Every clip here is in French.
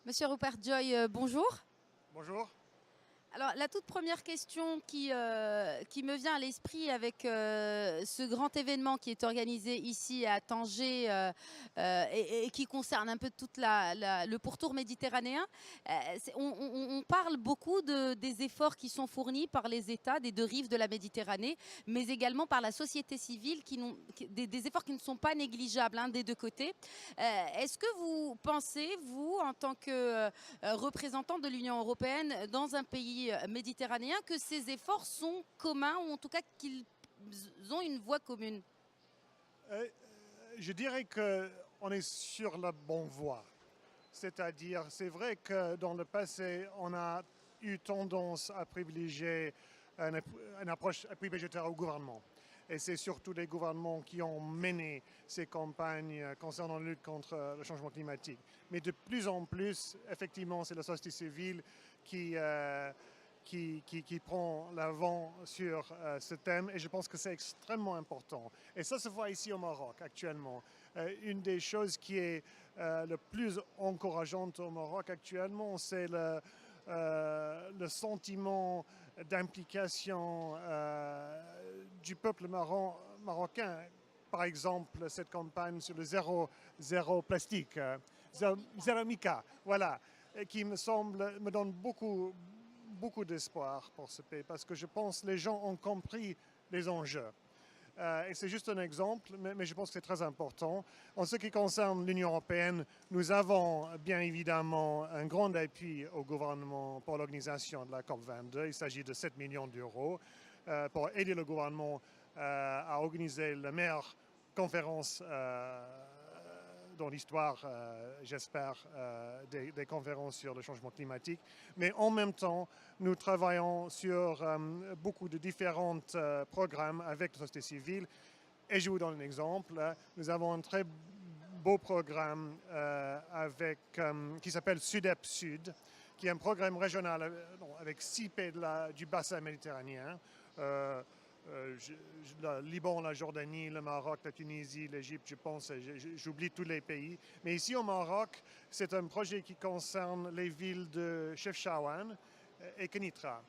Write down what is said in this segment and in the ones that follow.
Monsieur Rupert Joy, bonjour. Bonjour. Alors, la toute première question qui me vient à l'esprit avec ce grand événement qui est organisé ici à Tanger et qui concerne un peu tout le pourtour méditerranéen, on parle beaucoup des efforts qui sont fournis par les États des deux rives de la Méditerranée, mais également par la société civile, des efforts qui ne sont pas négligeables hein, des deux côtés. Est-ce que vous pensez, vous, en tant que représentant de l'Union européenne dans un pays méditerranéen, que ces efforts sont communs ou en tout cas qu'ils ont une voie commune? Euh, je dirais qu'on est sur la bonne voie. C'est-à-dire, c'est vrai que dans le passé, on a eu tendance à privilégier une approche privilégiatoire au gouvernement. Et c'est surtout les gouvernements qui ont mené ces campagnes concernant la lutte contre le changement climatique. Mais de plus en plus, effectivement, c'est la société civile qui, qui prend l'avant sur ce thème et je pense que c'est extrêmement important. Et ça se voit ici au Maroc actuellement. Une des choses qui est le plus encourageante au Maroc actuellement, c'est le sentiment d'implication du peuple marocain. Par exemple, cette campagne sur le zéro plastique, zéro mica, voilà, qui me donne beaucoup d'espoir pour ce pays parce que je pense que les gens ont compris les enjeux. Et c'est juste un exemple, mais je pense que c'est très important. En ce qui concerne l'Union européenne, nous avons bien évidemment un grand appui au gouvernement pour l'organisation de la COP22. Il s'agit de 7 millions d'euros pour aider le gouvernement à organiser la meilleure conférence dans l'histoire, j'espère, des conférences sur le changement climatique. Mais en même temps, nous travaillons sur beaucoup de différents programmes avec la société civile. Et je vous donne un exemple. Nous avons un très beau programme qui s'appelle SUDEP Sud, qui est un programme régional avec 6 pays du bassin méditerranéen. Le Liban, la Jordanie, le Maroc, la Tunisie, l'Égypte, je pense, j'oublie tous les pays. Mais ici au Maroc, c'est un projet qui concerne les villes de Chefchaouen et Kenitra.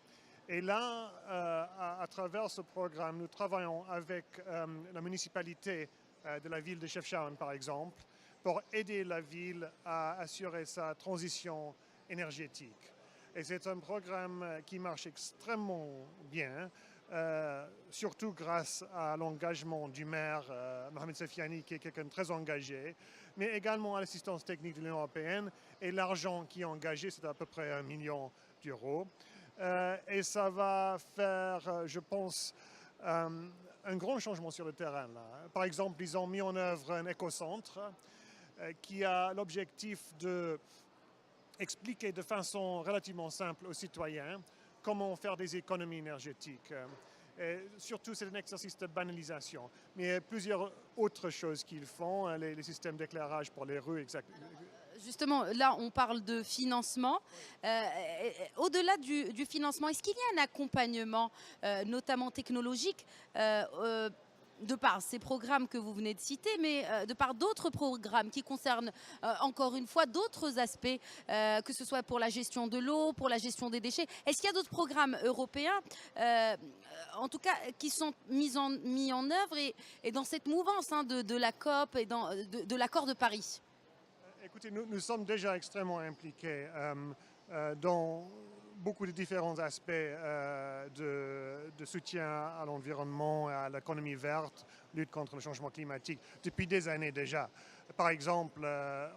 Et là, à travers ce programme, nous travaillons avec la municipalité de la ville de Chefchaouen, par exemple, pour aider la ville à assurer sa transition énergétique. Et c'est un programme qui marche extrêmement bien, surtout grâce à l'engagement du maire Mohamed Safiani, qui est quelqu'un de très engagé, mais également à l'assistance technique de l'Union européenne. Et l'argent qui est engagé, c'est à peu près 1 million d'euros. Et ça va faire, je pense, un grand changement sur le terrain. Là. Par exemple, ils ont mis en œuvre un écocentre qui a l'objectif de expliquer de façon relativement simple aux citoyens comment faire des économies énergétiques. Et surtout, c'est un exercice de banalisation. Mais il y a plusieurs autres choses qu'ils font, les systèmes d'éclairage pour les rues, Justement, là, on parle de financement. Au-delà du financement, est-ce qu'il y a un accompagnement, notamment technologique, de par ces programmes que vous venez de citer, mais de par d'autres programmes qui concernent encore une fois d'autres aspects, que ce soit pour la gestion de l'eau, pour la gestion des déchets. Est-ce qu'il y a d'autres programmes européens, en tout cas, qui sont mis en œuvre et dans cette mouvance hein, de la COP et de l'accord de Paris? Écoutez, nous sommes déjà extrêmement impliqués dans beaucoup de différents aspects de soutien à l'environnement, à l'économie verte, lutte contre le changement climatique, depuis des années déjà. Par exemple,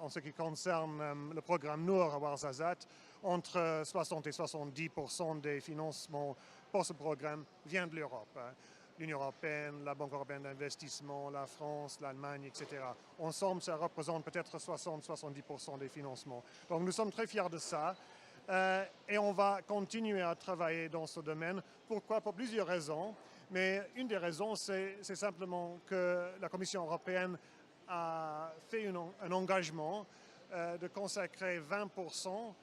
en ce qui concerne le programme Nour à Ouarzazate, entre 60 et 70% des financements pour ce programme viennent de l'Europe. L'Union européenne, la Banque européenne d'investissement, la France, l'Allemagne, etc. Ensemble, ça représente peut-être 60-70% des financements. Donc nous sommes très fiers de ça. Et on va continuer à travailler dans ce domaine. Pourquoi? Pour plusieurs raisons. Mais une des raisons, c'est simplement que la Commission européenne a fait un engagement de consacrer 20%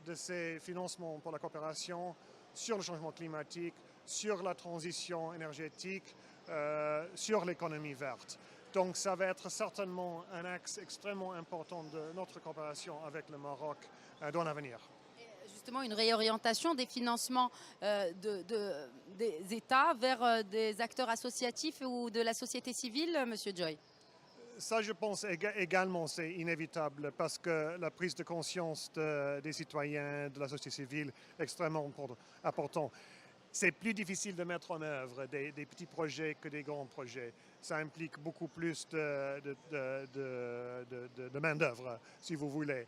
de ses financements pour la coopération sur le changement climatique, sur la transition énergétique, sur l'économie verte. Donc ça va être certainement un axe extrêmement important de notre coopération avec le Maroc dans l'avenir. Justement, une réorientation des financements des États vers des acteurs associatifs ou de la société civile, Monsieur Joy? Ça, je pense également, c'est inévitable parce que la prise de conscience des citoyens, de la société civile, est extrêmement important. C'est plus difficile de mettre en œuvre des petits projets que des grands projets. Ça implique beaucoup plus de main-d'œuvre, si vous voulez.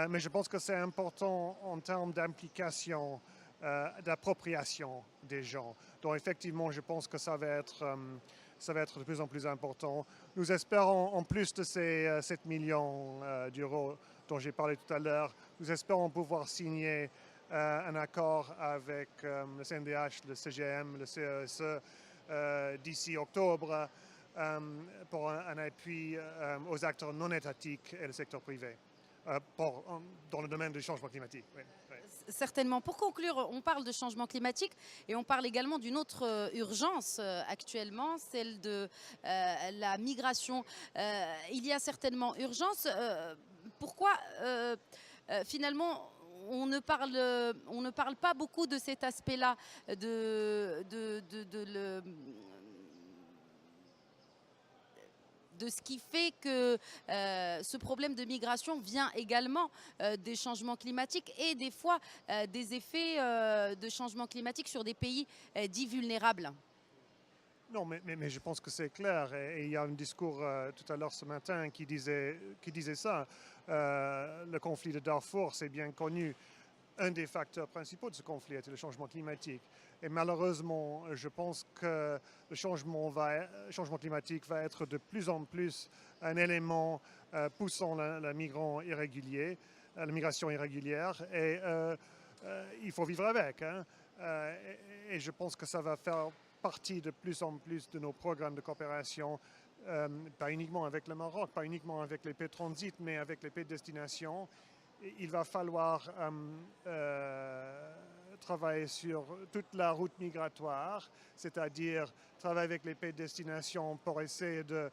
Mais je pense que c'est important en termes d'implication, d'appropriation des gens. Donc effectivement, je pense que ça va être de plus en plus important. Nous espérons, en plus de ces 7 millions d'euros dont j'ai parlé tout à l'heure, nous espérons pouvoir signer un accord avec le CNDH, le CGM, le CESE d'ici octobre pour un appui aux acteurs non étatiques et le secteur privé dans le domaine du changement climatique. Oui, oui. Certainement. Pour conclure, on parle de changement climatique et on parle également d'une autre urgence actuellement, celle de la migration. Il y a certainement urgence. Pourquoi finalement on ne parle pas beaucoup de cet aspect-là de ce qui fait que ce problème de migration vient également des changements climatiques et des fois des effets de changement climatique sur des pays dits vulnérables. Non, mais je pense que c'est clair. Et il y a un discours tout à l'heure ce matin qui disait ça. Le conflit de Darfour, c'est bien connu. Un des facteurs principaux de ce conflit était le changement climatique. Et malheureusement, je pense que le changement climatique va être de plus en plus un élément poussant la migration irrégulière. Et il faut vivre avec. Hein. Et je pense que ça va faire partie de plus en plus de nos programmes de coopération, pas uniquement avec le Maroc, pas uniquement avec les pays de transit, mais avec les pays de destination. Il va falloir travailler sur toute la route migratoire, c'est-à-dire travailler avec les pays de destination pour essayer de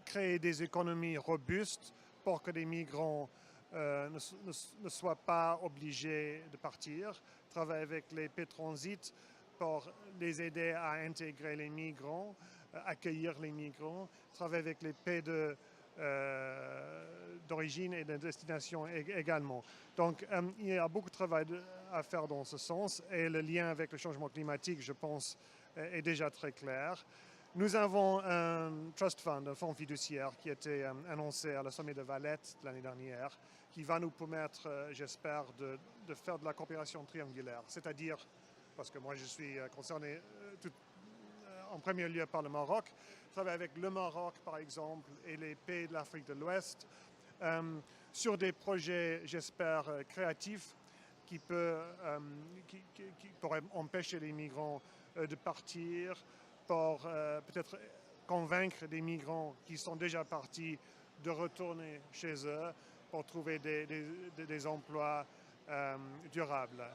créer des économies robustes pour que les migrants ne soient pas obligés de partir, travailler avec les pays de transit pour les aider à intégrer les migrants, accueillir les migrants, travailler avec les pays d'origine et de destination également. Donc, il y a beaucoup de travail à faire dans ce sens et le lien avec le changement climatique, je pense, est déjà très clair. Nous avons un trust fund, un fonds fiduciaire qui a été annoncé à la sommet de Valette l'année dernière, qui va nous permettre, j'espère, de faire de la coopération triangulaire, c'est-à-dire, parce que moi je suis concerné en premier lieu par le Maroc, travailler avec le Maroc par exemple et les pays de l'Afrique de l'Ouest sur des projets, j'espère, créatifs qui pourraient empêcher les migrants de partir, pour peut-être convaincre des migrants qui sont déjà partis de retourner chez eux pour trouver des emplois durables.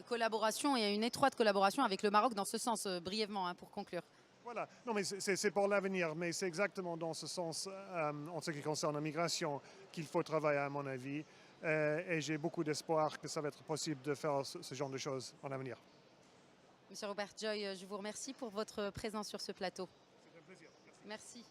Il y a une étroite collaboration avec le Maroc dans ce sens, brièvement, hein, pour conclure. Voilà, non mais c'est pour l'avenir, mais c'est exactement dans ce sens, en ce qui concerne la migration, qu'il faut travailler à mon avis, et j'ai beaucoup d'espoir que ça va être possible de faire ce genre de choses en avenir. Monsieur Robert Joy, je vous remercie pour votre présence sur ce plateau. C'est un plaisir. Merci.